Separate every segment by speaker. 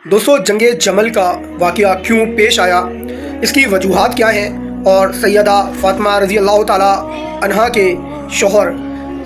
Speaker 1: دوستو جنگ جمل کا واقعہ کیوں پیش آیا، اس کی وجوہات کیا ہیں، اور سیدہ فاطمہ رضی اللہ تعالیٰ عنہ کے شوہر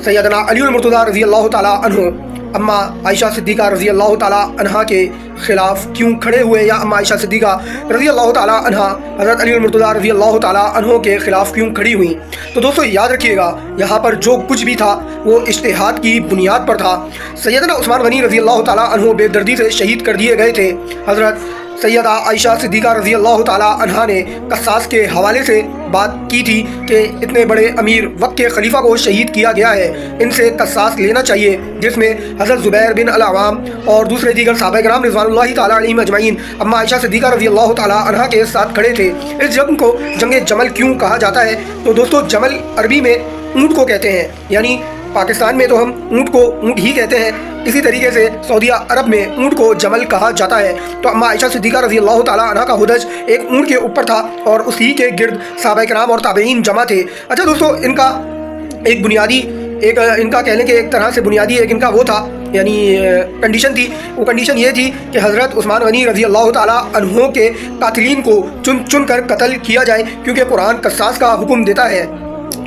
Speaker 1: سیدنا علی المرتضیٰ رضی اللہ تعالیٰ عنہ اماں عائشہ صدیقہ رضی اللہ تعالیٰ عنہ کے خلاف کیوں کھڑے ہوئے، یا اماں عائشہ صدیقہ رضی اللہ تعالیٰ عنہ حضرت علی المرتضیٰ رضی اللہ تعالیٰ عنہ کے خلاف کیوں کھڑی ہوئیں۔ تو دوستو یاد رکھیے گا، یہاں پر جو کچھ بھی تھا وہ اجتہاد کی بنیاد پر تھا۔ سیدنا عثمان غنی رضی اللہ تعالیٰ عنہ بے دردی سے شہید کر دیے گئے تھے۔ حضرت سیدہ عائشہ صدیقہ رضی اللہ تعالیٰ عنہ نے قصاص کے حوالے سے بات کی تھی کہ اتنے بڑے امیر وقت کے خلیفہ کو شہید کیا گیا ہے، ان سے قصاص لینا چاہیے، جس میں حضرت زبیر بن العوام اور دوسرے دیگر صحابہ کرام رضوان اللہ تعالیٰ علیہم اجمعین اماں عائشہ صدیقہ رضی اللہ تعالیٰ عنہ کے ساتھ کھڑے تھے۔ اس جنگ کو جنگ جمل کیوں کہا جاتا ہے؟ تو دوستو جمل عربی میں اونٹ کو کہتے ہیں، یعنی پاکستان میں تو ہم اونٹ کو اونٹ ہی کہتے ہیں، اسی طریقے سے سعودیہ عرب میں اونٹ کو جمل کہا جاتا ہے۔ تو اماں عائشہ صدیقہ رضی اللہ تعالیٰ عنہ کا ہودج ایک اونٹ کے اوپر تھا، اور اسی کے گرد صحابہ کرام اور تابعین جمع تھے۔ اچھا دوستو، ان کا ایک بنیادی ان کا کہنے کے ایک طرح سے بنیادی ایک ان کا وہ تھا، یعنی کنڈیشن تھی۔ وہ کنڈیشن یہ تھی کہ حضرت عثمان غنی رضی اللہ تعالیٰ عنہ کے قاتلین کو چن چن کر قتل کیا جائے، کیونکہ قرآن قصاص کا حکم دیتا ہے۔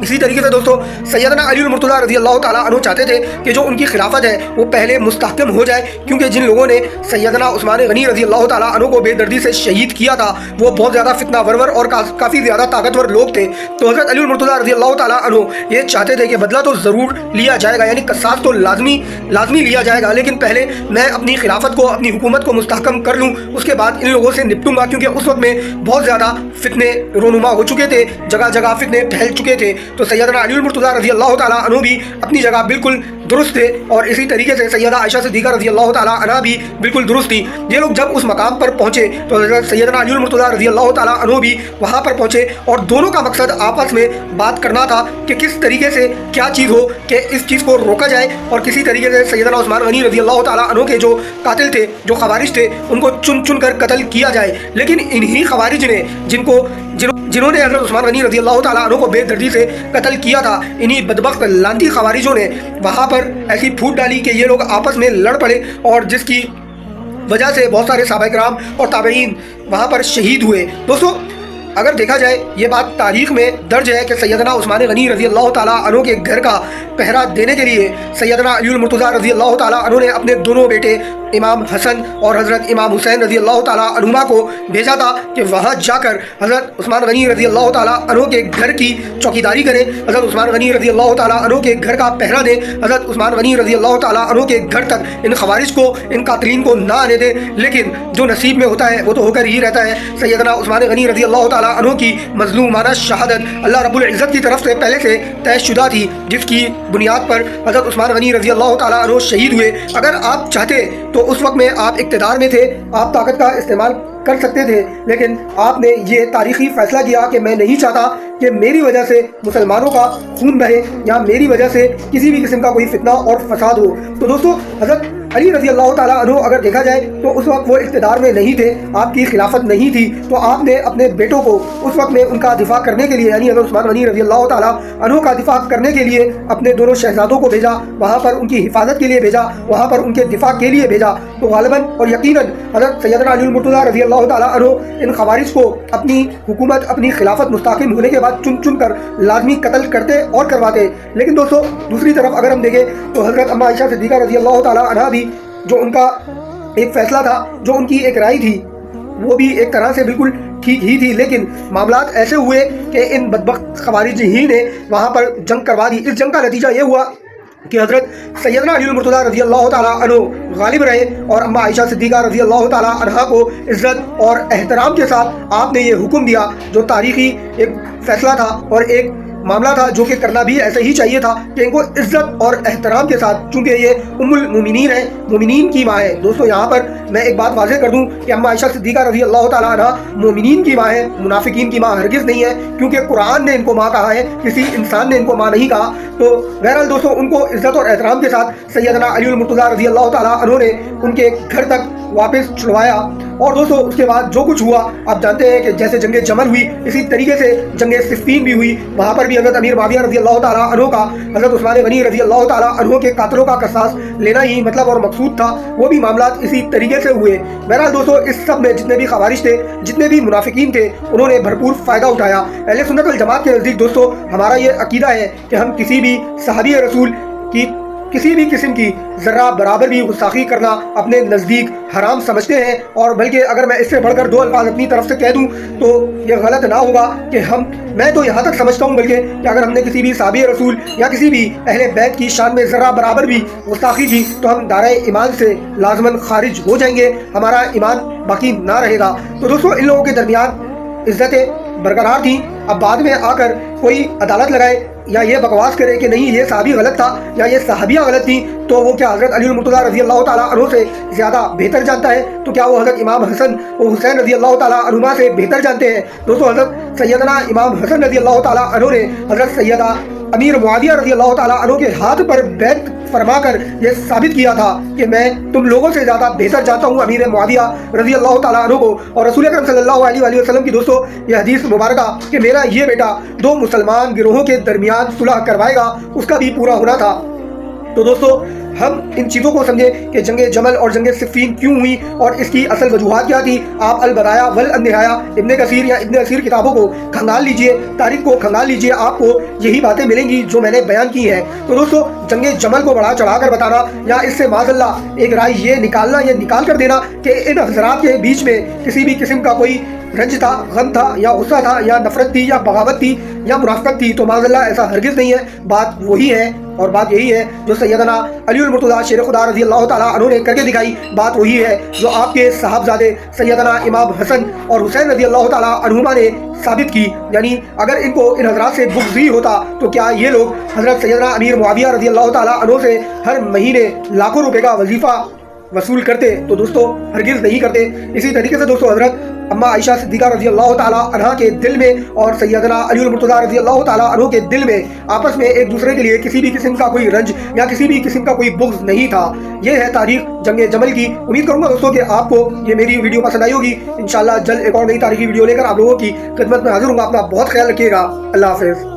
Speaker 1: اسی طریقے سے دوستو سیدنا علی المرتضیٰ رضی اللہ تعالیٰ عنہ چاہتے تھے کہ جو ان کی خلافت ہے وہ پہلے مستحکم ہو جائے، کیونکہ جن لوگوں نے سیدنا عثمان غنی رضی اللہ تعالیٰ عنہ کو بے دردی سے شہید کیا تھا وہ بہت زیادہ فتنہ ورور اور کافی زیادہ طاقتور لوگ تھے۔ تو حضرت علی المرتضیٰ رضی اللہ تعالیٰ عنہ یہ چاہتے تھے کہ بدلہ تو ضرور لیا جائے گا، یعنی قصاص تو لازمی لیا جائے گا، لیکن پہلے میں اپنی خلافت کو، اپنی حکومت کو مستحکم کر لوں، اس کے بعد ان لوگوں سے نپٹوں گا، کیونکہ اس وقت میں بہت زیادہ فتنے رونما ہو چکے تھے، جگہ جگہ فتنے پھیل چکے تھے۔ تو سیدنا علی المرتضیٰ رضی اللہ تعالیٰ عنہ بھی اپنی جگہ بالکل درست تھے، اور اسی طریقے سے سیدہ عائشہ صدیقہ رضی اللہ تعالیٰ عنہ بھی بالکل درست تھی۔ یہ لوگ جب اس مقام پر پہنچے تو حضرت سیدنا علی المرتضیٰ رضی اللہ تعالیٰ عنہ بھی وہاں پر پہنچے، اور دونوں کا مقصد آپس میں بات کرنا تھا کہ کس طریقے سے کیا چیز ہو کہ اس چیز کو روکا جائے، اور کسی طریقے سے سیدنا عثمان غنی رضی اللہ تعالیٰ عنہ کے جو قاتل تھے، جو خوارج تھے، ان کو چن چن کر قتل کیا جائے۔ لیکن انہی خوارج نے جنہوں نے حضرت عثمان غنی رضی اللہ تعالیٰ عنہ کو بے دردی سے قتل کیا تھا، انہی بدبخت لانتی خوارجوں نے وہاں پر ایسی پھوٹ ڈالی کہ یہ لوگ آپس میں لڑ پڑے، اور جس کی وجہ سے بہت سارے صحابہ کرام اور تابعین وہاں پر شہید ہوئے۔ دوستو اگر دیکھا جائے یہ بات تاریخ میں درج ہے کہ سیدنا عثمان غنی رضی اللہ تعالیٰ عنہ کے گھر کا پہرا دینے کے لیے سیدنا علی المرتضیٰ رضی اللہ تعالیٰ عنہ نے اپنے دونوں بیٹے امام حسن اور حضرت امام حسین رضی اللہ تعالیٰ عنہما کو بھیجا تھا کہ وہاں جا کر حضرت عثمان غنی رضی اللہ تعالیٰ عنہ کے گھر کی چوکیداری کریں، حضرت عثمان غنی رضی اللہ تعالیٰ عنہ کے گھر کا پہرا دیں، حضرت عثمان غنی رضی اللہ تعالیٰ عنہ کے گھر تک ان خوارج کو، ان قاتلین کو نہ آنے دیں۔ لیکن جو نصیب میں ہوتا ہے وہ تو ہو کر ہی رہتا ہے۔ سیدنا عثمان غنی رضی اللہ تعالیٰ عنہ کی مظلومانہ شہادت اللہ رب العزت کی طرف سے پہلے سے طے شدہ تھی، جس کی بنیاد پر حضرت عثمان غنی رضی اللہ تعالیٰ عنہ شہید ہوئے۔ اگر آپ چاہتے تو اس وقت میں آپ اقتدار میں تھے، آپ طاقت کا استعمال کر سکتے تھے، لیکن آپ نے یہ تاریخی فیصلہ کیا کہ میں نہیں چاہتا کہ میری وجہ سے مسلمانوں کا خون بہے، یا میری وجہ سے کسی بھی قسم کا کوئی فتنہ اور فساد ہو۔ تو دوستو حضرت علی رضی اللہ تعالیٰ عنہ اگر دیکھا جائے تو اس وقت وہ اقتدار میں نہیں تھے، آپ کی خلافت نہیں تھی، تو آپ نے اپنے بیٹوں کو اس وقت میں ان کا دفاع کرنے کے لیے، یعنی حضرت عثمان غنی رضی اللہ تعالیٰ عنہ کا دفاع کرنے کے لیے اپنے دونوں شہزادوں کو بھیجا، وہاں پر ان کی حفاظت کے لیے بھیجا، وہاں پر ان کے دفاع کے لیے بھیجا۔ تو غالباً اور یقیناً حضرت سیدنا علی المرتضیٰ رضی اللہ تعالیٰ عنہ ان خوارج کو اپنی حکومت، اپنی خلافت مستحکم ہونے کے بعد چن چن کر لازمی قتل کرتے اور کرواتے۔ لیکن دوستو دوسری طرف اگر ہم دیکھیں تو حضرت اماں عائشہ صدیقہ رضی اللہ تعالیٰ عنہ بھی جو ان کا ایک فیصلہ تھا، جو ان کی ایک رائے تھی، وہ بھی ایک طرح سے بالکل ٹھیک ہی تھی، لیکن معاملات ایسے ہوئے کہ ان بدبخت خوارج ہی نے وہاں پر جنگ کروا دی۔ اس جنگ کا نتیجہ یہ ہوا کہ حضرت سیدنا علی المرتضیٰ رضی اللہ تعالیٰ عنہ غالب رہے، اور اماں عائشہ صدیقہ رضی اللہ تعالیٰ عنہ کو عزت اور احترام کے ساتھ آپ نے یہ حکم دیا، جو تاریخی ایک فیصلہ تھا اور ایک معاملہ تھا جو کہ کرنا بھی ایسے ہی چاہیے تھا کہ ان کو عزت اور احترام کے ساتھ، چونکہ یہ ام المومنین ہے، مومنین کی ماں ہے۔ دوستو یہاں پر میں ایک بات واضح کر دوں کہ اماں عائشہ صدیقہ رضی اللہ تعالیٰ عنہ مومنین کی ماں ہے، منافقین کی ماں ہرگز نہیں ہے، کیونکہ قرآن نے ان کو ماں کہا ہے، کسی انسان نے ان کو ماں نہیں کہا۔ تو بہرحال دوستو ان کو عزت اور احترام کے ساتھ سیدنا علی المرتضیٰ رضی اللہ تعالیٰ عنہ نے ان کے گھر تک واپس چھڑوایا، اور دوستوں اس کے بعد جو کچھ ہوا آپ جانتے ہیں کہ جیسے جنگ جمل ہوئی اسی طریقے سے جنگ صفین بھی ہوئی، وہاں پر بھی حضرت امیر معاویہ رضی اللہ تعالیٰ عنہ کا حضرت عثمان غنی رضی اللہ تعالیٰ عنہ کے قاتلوں کا قصاص لینا ہی مطلب اور مقصود تھا، وہ بھی معاملات اسی طریقے سے ہوئے۔ بہرحال دوستوں اس سب میں جتنے بھی خوارج تھے، جتنے بھی منافقین تھے، انہوں نے بھرپور فائدہ اٹھایا۔ اہل سنت والجماعت کے نزدیک دوستوں ہمارا یہ عقیدہ ہے کہ ہم کسی بھی صحابی رسول کی کسی بھی قسم کی ذرہ برابر بھی گستاخی کرنا اپنے نزدیک حرام سمجھتے ہیں، اور بلکہ اگر میں اس سے بڑھ کر دو الفاظ اپنی طرف سے کہہ دوں تو یہ غلط نہ ہوگا کہ میں تو یہاں تک سمجھتا ہوں بلکہ کہ اگر ہم نے کسی بھی صحابی رسول یا کسی بھی اہل بیت کی شان میں ذرہ برابر بھی گستاخی کی تو ہم دائرۂ ایمان سے لازماً خارج ہو جائیں گے، ہمارا ایمان باقی نہ رہے گا۔ تو دوستوں ان لوگوں کے درمیان عزتیں برقرار تھیں، اب بعد میں آ کر کوئی عدالت لگائے یا یہ بکواس کرے کہ نہیں یہ صحابی غلط تھا یا یہ صحابیہ غلط تھیں، تو وہ کیا حضرت علی المرتضیٰ رضی اللہ تعالیٰ عنہ سے زیادہ بہتر جانتا ہے؟ تو کیا وہ حضرت امام حسن و حسین رضی اللہ تعالیٰ عنہما سے بہتر جانتے ہیں؟ دوستوں حضرت سیدنا امام حسن رضی اللہ تعالیٰ عنہ نے حضرت سیدہ امیر معاویہ رضی اللہ تعالیٰ عنہ کے ہاتھ پر بیعت فرما کر یہ ثابت کیا تھا کہ میں تم لوگوں سے زیادہ بہتر جانتا ہوں امیر معاویہ رضی اللہ تعالیٰ عنہ کو۔ اور رسول اکرم صلی اللہ علیہ وآلہ وسلم کی دوستوں یہ حدیث مبارکہ کہ میرا یہ بیٹا دو مسلمان گروہوں کے درمیان صلح کروائے گا، اس کا بھی پورا ہونا تھا۔ تو دوستوں ہم ان چیزوں کو سمجھیں کہ جنگ جمل اور جنگ صفین کیوں ہوئی اور اس کی اصل وجوہات کیا تھی۔ آپ البدایہ والنہایہ ابن کثیر یا ابن اثیر کتابوں کو کھنگال لیجئے، تاریخ کو کھنگال لیجئے، آپ کو یہی باتیں ملیں گی جو میں نے بیان کی ہیں۔ تو دوستوں جنگ جمل کو بڑھا چڑھا کر بتانا یا اس سے معاذ اللہ ایک رائے یہ نکال کر دینا کہ ان حضرات کے بیچ میں کسی بھی قسم کا کوئی رنج تھا، غم تھا یا غصہ تھا یا نفرت تھی یا بغاوت تھی یا منافقت تھی، تو معاذ اللہ ایسا ہرگز نہیں ہے۔ بات وہی ہے اور بات یہی ہے جو سیدنا علی المرتضیٰ شیر خدا رضی اللہ تعالیٰ عنہ نے کر کے دکھائی، بات وہی ہے جو آپ کے صاحبزادے سیدنا امام حسن اور حسین رضی اللہ تعالیٰ عنہما نے ثابت کی۔ یعنی اگر ان کو ان حضرات سے بغض ہی ہوتا تو کیا یہ لوگ حضرت سیدنا امیر معاویہ رضی اللہ تعالیٰ عنہ سے ہر مہینے لاکھوں روپے کا وظیفہ وصول کرتے؟ تو دوستوں ہرگز نہیں کرتے۔ اسی طریقے سے دوستوں حضرت اما عائشہ صدیقہ رضی اللہ تعالیٰ عنہ کے دل میں اور سیدنا علی المرتضیٰ رضی اللہ تعالیٰ عنہ کے دل میں آپس میں ایک دوسرے کے لیے کسی بھی قسم کا کوئی رنج یا کسی بھی قسم کا کوئی بغض نہیں تھا۔ یہ ہے تاریخ جنگ جمل کی۔ امید کروں گا دوستوں کہ آپ کو یہ میری ویڈیو پسند آئی ہوگی۔ انشاءاللہ جلد ایک اور نئی تاریخی ویڈیو لے کر آپ لوگوں کی خدمت میں حاضر ہوں گا۔ اپنا بہت خیال رکھیے گا۔ اللہ حافظ۔